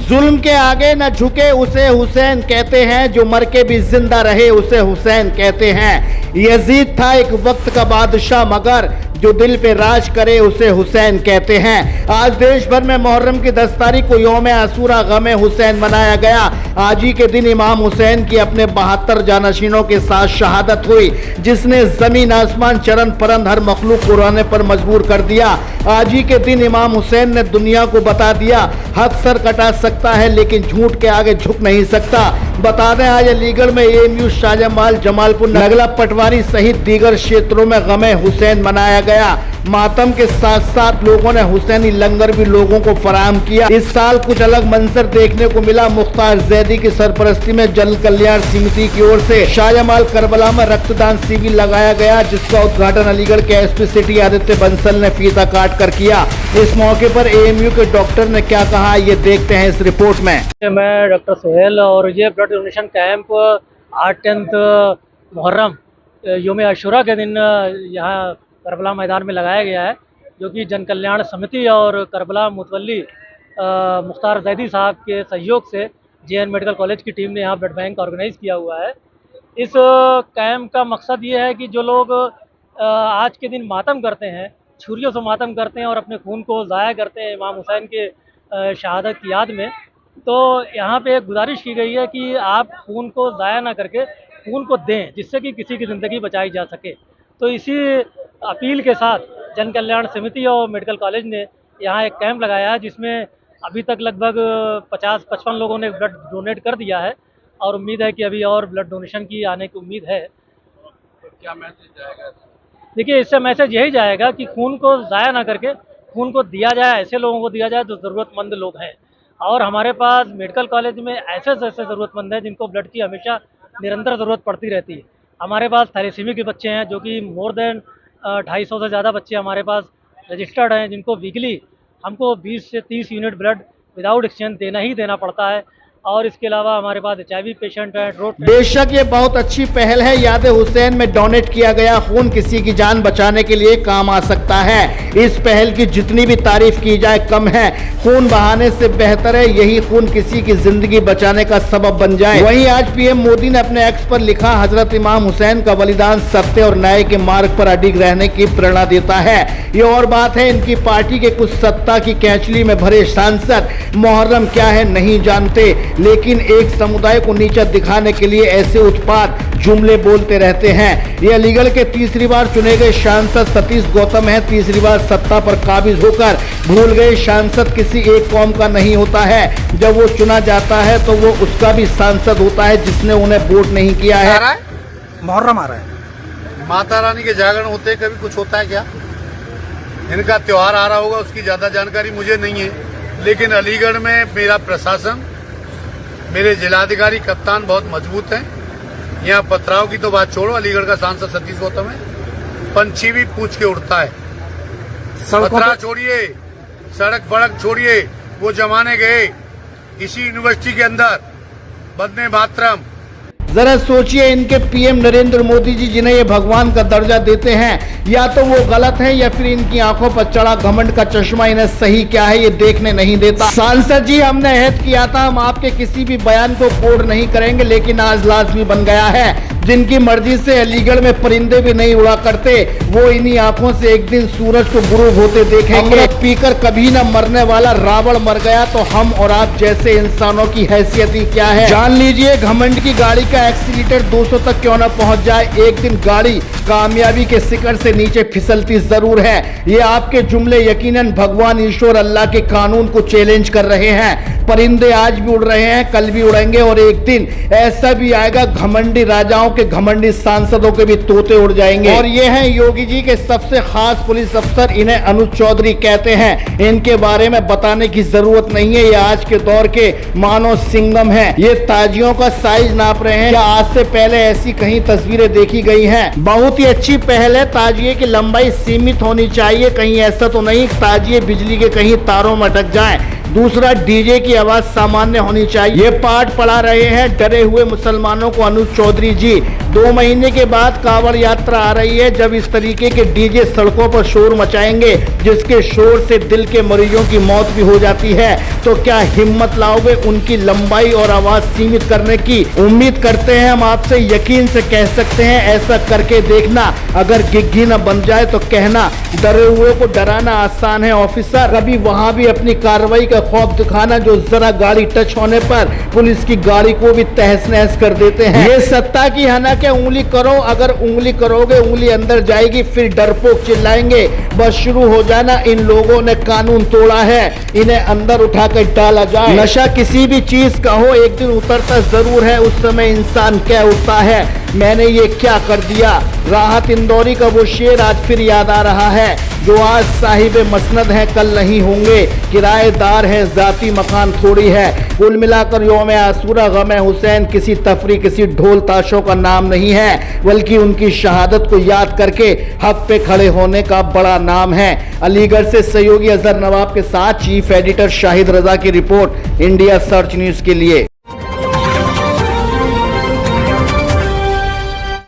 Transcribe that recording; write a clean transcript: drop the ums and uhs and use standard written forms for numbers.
जुल्म के आगे न झुके उसे हुसैन कहते हैं, जो मर के भी जिंदा रहे उसे हुसैन कहते हैं। यजीद था एक वक्त का बादशाह, मगर जो दिल पे राज करे उसे हुसैन कहते हैं। आज देश भर में मुहर्रम की 10 तारीख को यौम आशूरा गमे हुसैन मनाया गया। आज ही के दिन इमाम हुसैन की अपने 72 जानशीनों के साथ शहादत हुई, जिसने जमीन आसमान चरण परंद हर मखलूक को रोने पर मजबूर कर दिया। आज ही के दिन इमाम हुसैन ने दुनिया को बता दिया, हक सर कटा सकता है लेकिन झूठ के आगे झुक नहीं सकता। बता दें, आज अलीगढ़ में AMU, शाहजमाल, जमालपुर, नगला, पटवारी सहित दीगर क्षेत्रों में गमे हुसैन मनाया गया। मातम के साथ साथ लोगों ने हुसैनी लंगर भी लोगों को फराहम किया। इस साल कुछ अलग मंजर देखने को मिला। मुख्तार जैदी की सरपरस्ती में जन कल्याण समिति की ओर से शाहजमाल करबला में रक्तदान शिविर लगाया गया, जिसका उद्घाटन अलीगढ़ के SP सिटी आदित्य बंसल ने फीता काट कर किया। इस मौके पर AMU के डॉक्टर ने क्या कहा, ये देखते हैं इस रिपोर्ट में। मैं डॉक्टर सोहेल और ये ब्लड डोनेशन कैंप 8 मुहर्रम यौम आशूरा के दिन यहाँ करबला मैदान में लगाया गया है, जो कि जन कल्याण समिति और करबला मुतवल्ली मुख्तार जैदी साहब के सहयोग से JN मेडिकल कॉलेज की टीम ने यहाँ ब्लड बैंक ऑर्गेनाइज़ किया हुआ है। इस कैंप का मकसद ये है कि जो लोग आज के दिन मातम करते हैं, छुरियों से मातम करते हैं और अपने खून को ज़ाया करते हैं इमाम हुसैन के शहादत की याद में, तो यहाँ पे एक गुजारिश की गई है कि आप खून को ज़ाया ना करके खून को दें, जिससे कि किसी की ज़िंदगी बचाई जा सके। तो इसी अपील के साथ जन कल्याण समिति और मेडिकल कॉलेज ने यहाँ एक कैंप लगाया है, जिसमें अभी तक लगभग 50-55 लोगों ने ब्लड डोनेट कर दिया है और उम्मीद है कि अभी और ब्लड डोनेशन की आने की उम्मीद है। तो क्या मैसेज जाएगा? देखिए, इससे मैसेज यही जाएगा कि खून को ज़ाया ना करके खून को दिया जाए, ऐसे लोगों को दिया जाए जो ज़रूरतमंद लोग हैं। और हमारे पास मेडिकल कॉलेज में ऐसे ज़रूरतमंद हैं जिनको ब्लड की हमेशा निरंतर ज़रूरत पड़ती रहती है। हमारे पास थैलेसीमिया के बच्चे हैं, जो कि मोर देन 250 से ज़्यादा बच्चे हमारे पास रजिस्टर्ड हैं, जिनको वीकली हमको 20 से 30 यूनिट ब्लड विदाउट एक्सचेंज देना ही देना पड़ता है। और इसके अलावा हमारे पास HIV पेशेंट हैं, रोड। बेशक ये बहुत अच्छी पहल है। याद हुसैन में डोनेट किया गया खून किसी की जान बचाने के लिए काम आ सकता है। इस पहल की जितनी भी तारीफ की जाए कम है। खून बहाने से बेहतर है यही खून किसी की जिंदगी बचाने का सबब बन जाए। वहीं आज PM मोदी ने अपने X पर लिखा, हजरत इमाम हुसैन का बलिदान सत्य और न्याय के मार्ग पर अडिग रहने की प्रेरणा देता है। ये और बात है, इनकी पार्टी के कुछ सत्ता की कैंचली में भरे सांसद मुहर्रम क्या है नहीं जानते, लेकिन एक समुदाय को नीचा दिखाने के लिए ऐसे उत्पात जुमले बोलते रहते हैं। ये अलीगढ़ के तीसरी बार चुने गए सांसद सतीश गौतम हैं। तीसरी बार सत्ता पर काबिज होकर भूल गए, सांसद किसी एक कौम का नहीं होता है। जब वो चुना जाता है तो वो उसका भी सांसद होता है जिसने उन्हें वोट नहीं किया है। मुहर्रम आ रहा है, माता रानी के जागरण होते कभी कुछ होता है क्या? इनका त्योहार आ रहा होगा, उसकी ज्यादा जानकारी मुझे नहीं है। लेकिन अलीगढ़ में मेरा प्रशासन, मेरे जिलाधिकारी कप्तान बहुत मजबूत हैं। यहाँ पथराव की तो बात छोड़ो, अलीगढ़ का सांसद सतीश गौतम है, पंछी भी पूछ के उड़ता है। पथराव छोड़िए, सड़क बड़क छोड़िए, वो जमाने गए। इसी यूनिवर्सिटी के अंदर वंदे मातरम। जरा सोचिए, इनके PM नरेंद्र मोदी जी जिन्हें ये भगवान का दर्जा देते हैं, या तो वो गलत है या फिर इनकी आंखों पर चढ़ा घमंड का चश्मा इन्हें सही क्या है ये देखने नहीं देता। सांसद जी, हमने अहद किया था हम आपके किसी भी बयान को कोड नहीं करेंगे, लेकिन आज लाजमी बन गया है। जिनकी मर्जी से अलीगढ़ में परिंदे भी नहीं उड़ा करते, वो इन्हीं आंखों से एक दिन सूरज को गुरूब होते देखेंगे। अमृत पीकर कभी न मरने वाला रावण मर गया तो हम और आप जैसे इंसानों की हैसियत ही क्या है। जान लीजिए, घमंड की गाड़ी का एक्सीलेटर 200 तक क्यों न पहुंच जाए, एक दिन गाड़ी कामयाबी के शिखर से नीचे फिसलती जरूर है। ये आपके जुमले यकीनन भगवान ईश्वर अल्लाह के कानून को चैलेंज कर रहे हैं। परिंदे आज भी उड़ रहे हैं, कल भी उड़ेंगे और एक दिन ऐसा भी आएगा घमंडी राजाओं के घमंडी सांसदों के भी तोते उड़ जाएंगे। और ये हैं योगी जी के सबसे खास पुलिस अफसर, इन्हें अनुज चौधरी कहते हैं। इनके बारे में बताने की जरूरत नहीं है, ये आज के दौर के मानव सिंघम हैं। ये ताजियों का साइज नाप रहे हैं। क्या आज से पहले ऐसी कहीं तस्वीरें देखी गई हैं? बहुत ही अच्छी पहल है। ताजिए की लंबाई सीमित होनी चाहिए, कहीं ऐसा तो नहीं ताजिए बिजली के कहीं तारों में अटक जाएं। दूसरा, डीजे की आवाज सामान्य होनी चाहिए। ये पाठ पढ़ा रहे हैं डरे हुए मुसलमानों को अनुज चौधरी जी। 2 महीने के बाद कांवड़ यात्रा आ रही है। जब इस तरीके के डीजे सड़कों पर शोर मचाएंगे, जिसके शोर से दिल के मरीजों की मौत भी हो जाती है, तो क्या हिम्मत लाओगे उनकी लंबाई और आवाज सीमित करने की? उम्मीद करते हैं हम आपसे, यकीन से कह सकते हैं, ऐसा करके देखना। अगर गिग्गी न बन जाए तो कहना। डरे हुए को डराना आसान है ऑफिसर, कभी वहां भी अपनी कार्रवाई का खौफ दिखाना, जो जरा गाड़ी टच होने पर पुलिस की गाड़ी को भी तहस नहस कर देते हैं। ये सत्ता की हना के उंगली करो, अगर उंगली करोगे उंगली अंदर जाएगी, फिर डरपोक चिल्लाएंगे। बस शुरू हो जाना, इन लोगों ने कानून तोड़ा है, इन्हें अंदर उठाकर डाला जाए। नशा किसी भी चीज का हो, एक दिन उतरता जरूर है, उस समय इंसान क्या उठता है, मैंने ये क्या कर दिया। राहत इंदौरी का वो शेर आज फिर याद आ रहा है, जो आज साहिब मसनद है कल नहीं होंगे, किराएदार है जाती मकान थोड़ी है। कुल मिलाकर यौम आशूरा गम हुसैन किसी तफरी, किसी ढोल ताशों का नाम नहीं है, बल्कि उनकी शहादत को याद करके हक पे खड़े होने का बड़ा नाम है। अलीगढ़ से सहयोगी अजहर नवाब के साथ चीफ एडिटर शाहिद रजा की रिपोर्ट, इंडिया सर्च न्यूज के लिए।